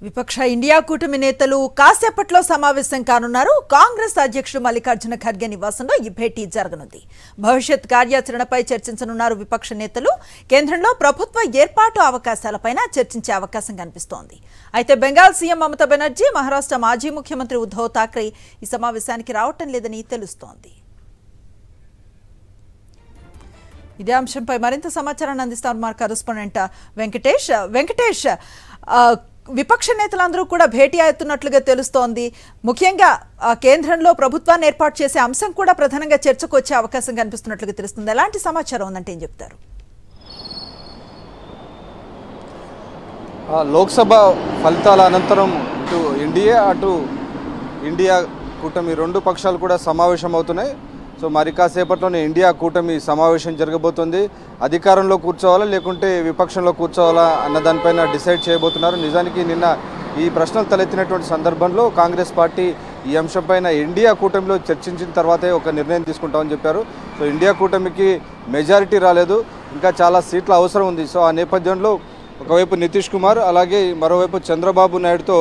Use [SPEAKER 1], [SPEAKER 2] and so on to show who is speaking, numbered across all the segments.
[SPEAKER 1] విపక్ష ఇండియా కూటమి నేతలు కాసేపట్లో సమావేశం కానున్నారు. కాంగ్రెస్ అధ్యక్షుడు మల్లికార్జున ఖర్గే నివాసంలో ఈ భేటీ జరగనుంది. భవిష్యత్ కార్యాచరణపై చర్చించనున్నారు విపక్ష నేతలు. కేంద్రంలో ప్రభుత్వ ఏర్పాటు అవకాశాలపైన చర్చించే అవకాశం కనిపిస్తోంది. అయితే బెంగాల్ సీఎం మమతా బెనర్జీ, మహారాష్ట్ర మాజీ ముఖ్యమంత్రి ఉద్ధవ్ ఠాక్రే ఈ సమావేశానికి రావటం లేదని తెలుస్తోంది. ఇదే అంశంపై మరింత సమాచారాన్ని అందిస్తారు మా కరెస్పాండెంట్ వెంకటేష్. విపక్ష నేతలందరూ కూడా భేటీ అవుతున్నట్లుగా తెలుస్తోంది. ముఖ్యంగా కేంద్రంలో ప్రభుత్వాన్ని ఏర్పాటు చేసే అంశం కూడా ప్రధానంగా చర్చకు వచ్చే అవకాశం కనిపిస్తున్నట్లుగా తెలుస్తుంది. ఎలాంటి సమాచారం ఉందంటే ఏం చెప్తారు?
[SPEAKER 2] లోక్సభ ఫలితాల అనంతరం ఇటు ఎన్డీఏ అటు ఇండియా కూటమి రెండు పక్షాలు కూడా సమావేశం అవుతున్నాయి. సో మరి కాసేపట్లోనే ఇండియా కూటమి సమావేశం జరగబోతుంది. అధికారంలో కూర్చోవాలా లేకుంటే విపక్షంలో కూర్చోవాలా అన్న దానిపైన డిసైడ్ చేయబోతున్నారు. నిజానికి నిన్న ఈ ప్రశ్నలు తలెత్తినటువంటి సందర్భంలో కాంగ్రెస్ పార్టీ ఈ అంశంపైన ఇండియా కూటమిలో చర్చించిన తర్వాతే ఒక నిర్ణయం తీసుకుంటామని చెప్పారు. సో ఇండియా కూటమికి మెజారిటీ రాలేదు, ఇంకా చాలా సీట్ల అవసరం ఉంది. సో ఆ నేపథ్యంలో ఒకవైపు నితీష్ కుమార్ అలాగే మరోవైపు చంద్రబాబు నాయుడుతో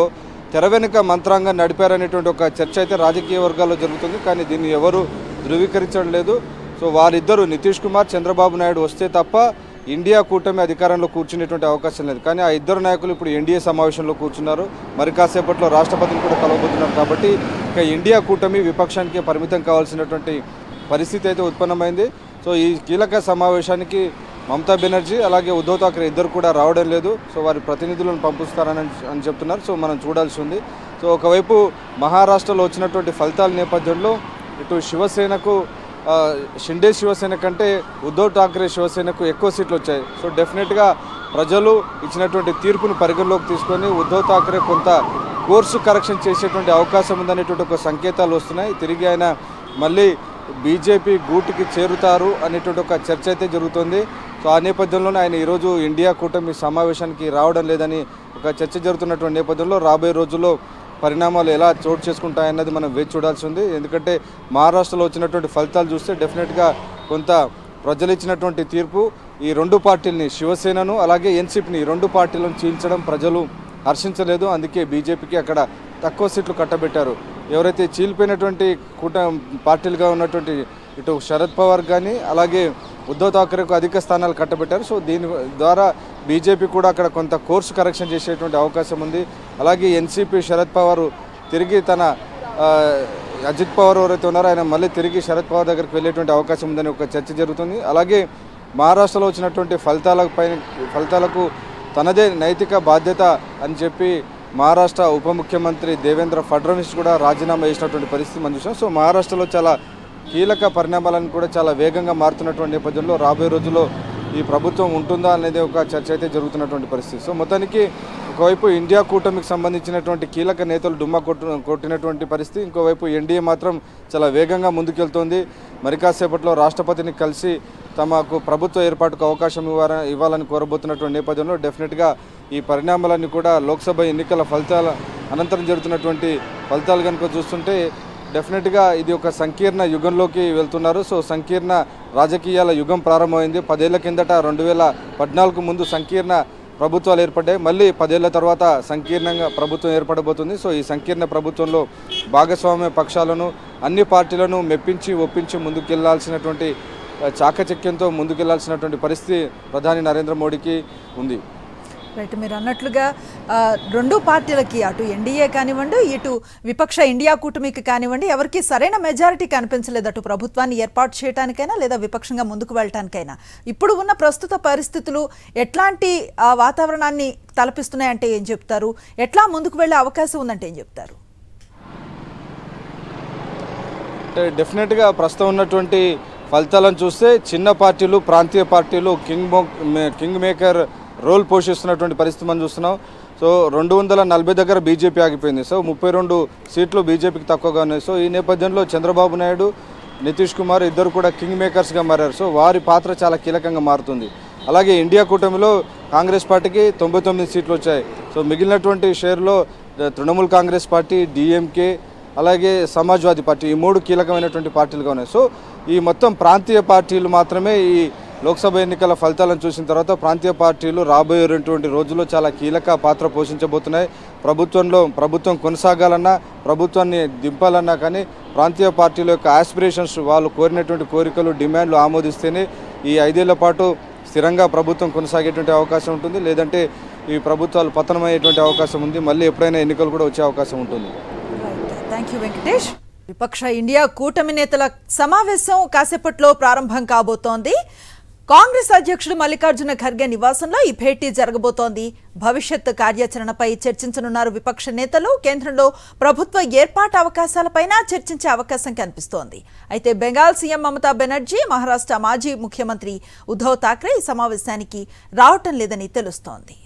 [SPEAKER 2] తెర వెనుక మంత్రాంగం నడిపారనేటువంటి ఒక చర్చ అయితే రాజకీయ వర్గాల్లో జరుగుతుంది. కానీ దీన్ని ఎవరు ధృవీకరించడం లేదు. సో వారిద్దరూ నితీష్ కుమార్, చంద్రబాబు నాయుడు వస్తే తప్ప ఇండియా కూటమి అధికారంలో కూర్చునేటువంటి అవకాశం లేదు. కానీ ఆ ఇద్దరు నాయకులు ఇప్పుడు ఎన్డీఏ సమావేశంలో కూర్చున్నారు. మరి కాసేపట్లో రాష్ట్రపతిని కూడా కలవబోతున్నారు. కాబట్టి ఇక ఇండియా కూటమి విపక్షానికి పరిమితం కావాల్సినటువంటి పరిస్థితి అయితే ఉత్పన్నమైంది. సో ఈ కీలక సమావేశానికి మమతా బెనర్జీ అలాగే ఉద్ధవ్ ఠాక్రే ఇద్దరు కూడా రావడం లేదు. సో వారి ప్రతినిధులను పంపిస్తారని చెప్తున్నారు. సో మనం చూడాల్సి ఉంది. సో ఒకవైపు మహారాష్ట్రలో వచ్చినటువంటి ఫలితాల నేపథ్యంలో ఇటు శివసేనకు షిండే శివసేన కంటే ఉద్ధవ్ ఠాక్రే శివసేనకు ఎక్కువ సీట్లు వచ్చాయి. సో డెఫినెట్గా ప్రజలు ఇచ్చినటువంటి తీర్పును పరిగణలోకి తీసుకొని ఉద్ధవ్ ఠాక్రే కొంత కోర్సు కరెక్షన్ చేసేటువంటి అవకాశం ఉందనేటువంటి ఒక సంకేతాలు వస్తున్నాయి. తిరిగి ఆయన మళ్ళీ బీజేపీ గూటికి చేరుతారు అనేటువంటి ఒక చర్చ అయితే జరుగుతుంది. సో ఆ నేపథ్యంలోనే ఆయన ఈరోజు ఇండియా కూటమి సమావేశానికి రావడం లేదని ఒక చర్చ జరుగుతున్నటువంటి నేపథ్యంలో రాబోయే రోజుల్లో పరిణామాలు ఎలా చోటు చేసుకుంటాయన్నది మనం వేచి చూడాల్సి ఉంది. ఎందుకంటే మహారాష్ట్రలో వచ్చినటువంటి ఫలితాలు చూస్తే డెఫినెట్గా కొంత ప్రజలు ఇచ్చినటువంటి తీర్పు ఈ రెండు పార్టీలని, శివసేనను అలాగే ఎన్సీపీని, రెండు పార్టీలను చీల్చడం ప్రజలు హర్షించలేదు. అందుకే బీజేపీకి అక్కడ తక్కువ సీట్లు కట్టబెట్టారు. ఎవరైతే చీలిపోయినటువంటి పార్టీలుగా ఉన్నటువంటి ఇటు శరద్ పవార్ కానీ అలాగే ఉద్ధవ్ ఠాక్రేకు అధిక స్థానాలు కట్టబెట్టారు. సో దీని ద్వారా బీజేపీ కూడా అక్కడ కొంత కోర్సు కరెక్షన్ చేసేటువంటి అవకాశం ఉంది. అలాగే ఎన్సీపీ శరద్ పవార్ తిరిగి తన అజిత్ పవార్ ఎవరైతే ఉన్నారో ఆయన మళ్ళీ తిరిగి శరద్ పవార్ దగ్గరికి వెళ్ళేటువంటి అవకాశం ఉందని ఒక చర్చ జరుగుతుంది. అలాగే మహారాష్ట్రలో వచ్చినటువంటి ఫలితాలకు తనదే నైతిక బాధ్యత అని చెప్పి మహారాష్ట్ర ఉప ముఖ్యమంత్రి దేవేంద్ర ఫడ్నవీస్ కూడా రాజీనామా చేసినటువంటి పరిస్థితి మనం చూసాం. సో మహారాష్ట్రలో చాలా కీలక పరిణామాలను కూడా చాలా వేగంగా మారుతున్నటువంటి నేపథ్యంలో రాబోయే రోజుల్లో ఈ ప్రభుత్వం ఉంటుందా అనేది ఒక చర్చ అయితే జరుగుతున్నటువంటి పరిస్థితి. సో మొత్తానికి ఒకవైపు ఇండియా కూటమికి సంబంధించినటువంటి కీలక నేతలు డుమ్మా కొట్టినటువంటి పరిస్థితి, ఇంకోవైపు ఎన్డీఏ మాత్రం చాలా వేగంగా ముందుకెళ్తోంది. మరి కాసేపట్లో రాష్ట్రపతిని కలిసి తమకు ప్రభుత్వ ఏర్పాటుకు అవకాశం ఇవ్వాలని కోరబోతున్నటువంటి నేపథ్యంలో డెఫినెట్గా ఈ పరిణామాలన్నీ కూడా లోక్సభ ఎన్నికల ఫలితాల అనంతరం జరుగుతున్నటువంటి ఫలితాలు కనుక చూస్తుంటే డెఫినెట్గా ఇది ఒక సంకీర్ణ యుగంలోకి వెళ్తున్నారు. సో సంకీర్ణ రాజకీయాల యుగం ప్రారంభమైంది. 10 ఏళ్ల కిందట 2014 ముందు సంకీర్ణ ప్రభుత్వాలు ఏర్పడ్డాయి. మళ్ళీ 10 ఏళ్ల తర్వాత సంకీర్ణంగా ప్రభుత్వం ఏర్పడబోతుంది. సో ఈ సంకీర్ణ ప్రభుత్వంలో భాగస్వామ్య పక్షాలను, అన్ని పార్టీలను మెప్పించి ఒప్పించి ముందుకెళ్లాల్సినటువంటి చాకచక్యంతో ముందుకెళ్లాల్సినటువంటి పరిస్థితి ప్రధాని నరేంద్ర మోడీకి ఉంది.
[SPEAKER 1] రైట్, మీరు అన్నట్లుగా రెండు పార్టీలకి, అటు ఎన్డీఏ కానివ్వండి ఇటు విపక్ష ఇండియా కూటమికి కానివ్వండి, ఎవరికి సరైన మెజారిటీ కనిపించలేదు. అటు ప్రభుత్వాన్ని ఏర్పాటు చేయడానికైనా లేదా విపక్షంగా ముందుకు వెళ్ళటానికైనా. ఇప్పుడు ఉన్న ప్రస్తుత పరిస్థితులు ఎట్లాంటి వాతావరణాన్ని తలపిస్తున్నాయంటే ఏం చెప్తారు? ఎట్లా ముందుకు వెళ్ళే అవకాశం ఉందంటే ఏం చెప్తారు?
[SPEAKER 2] అంటే డెఫినెట్గా ప్రస్తుతం ఉన్నటువంటి ఫలితాలను చూస్తే చిన్న పార్టీలు, ప్రాంతీయ పార్టీలు కింగ్ మేకర్ రోల్ పోషిస్తున్నటువంటి పరిస్థితి మనం చూస్తున్నాం. సో 240 దగ్గర బీజేపీ ఆగిపోయింది. సో 32 సీట్లు బీజేపీకి తక్కువగా ఉన్నాయి. సో ఈ నేపథ్యంలో చంద్రబాబు నాయుడు, నితీష్ కుమార్ ఇద్దరు కూడా కింగ్ మేకర్స్గా మారారు. సో వారి పాత్ర చాలా కీలకంగా మారుతుంది. అలాగే ఇండియా కూటమిలో కాంగ్రెస్ పార్టీకి 99 సీట్లు వచ్చాయి. సో మిగిలినటువంటి షేర్లో తృణమూల్ కాంగ్రెస్ పార్టీ, డిఎంకే అలాగే సమాజ్వాదీ పార్టీ ఈ మూడు కీలకమైనటువంటి పార్టీలుగా ఉన్నాయి. సో ఈ మొత్తం ప్రాంతీయ పార్టీలు మాత్రమే ఈ లోక్సభ ఎన్నికల ఫలితాలను చూసిన తర్వాత ప్రాంతీయ పార్టీలు రాబోయేటువంటి రోజుల్లో చాలా కీలక పాత్ర పోషించబోతున్నాయి. ప్రభుత్వం కొనసాగాలన్నా ప్రభుత్వాన్ని దింపాలన్నా కానీ ప్రాంతీయ పార్టీల యొక్క ఆస్పిరేషన్స్ వాళ్ళు కోరినటువంటి కోరికలు డిమాండ్లు ఆమోదిస్తేనే ఈ 5 ఏళ్ల పాటు స్థిరంగా ప్రభుత్వం కొనసాగేటువంటి అవకాశం ఉంటుంది. లేదంటే ఈ ప్రభుత్వాలు పతనమయ్యేటువంటి అవకాశం ఉంది. మళ్ళీ ఎప్పుడైనా ఎన్నికలు కూడా వచ్చే అవకాశం ఉంటుంది.
[SPEAKER 1] Thank you Venkatesh. విపక్ష ఇండియా కూటమి నేతల సమావేశం కాసేపట్లో ప్రారంభం కాబోతోంది. కాంగ్రెస్ అధ్యక్షుడు మల్లికార్జున ఖర్గే నివాసంలో ఈ భేటీ జరగబోతోంది. భవిష్యత్ కార్యాచరణపై చర్చించనున్నారు విపక్ష నేతలు. కేంద్రంలో ప్రభుత్వ ఏర్పాటు అవకాశాలపైన చర్చించే అవకాశం కనిపిస్తోంది. అయితే బెంగాల్ సీఎం మమతా బెనర్జీ, మహారాష్ట్ర మాజీ ముఖ్యమంత్రి ఉద్ధవ్ ఠాక్రే ఈ సమావేశానికి రావటం లేదని తెలుస్తోంది.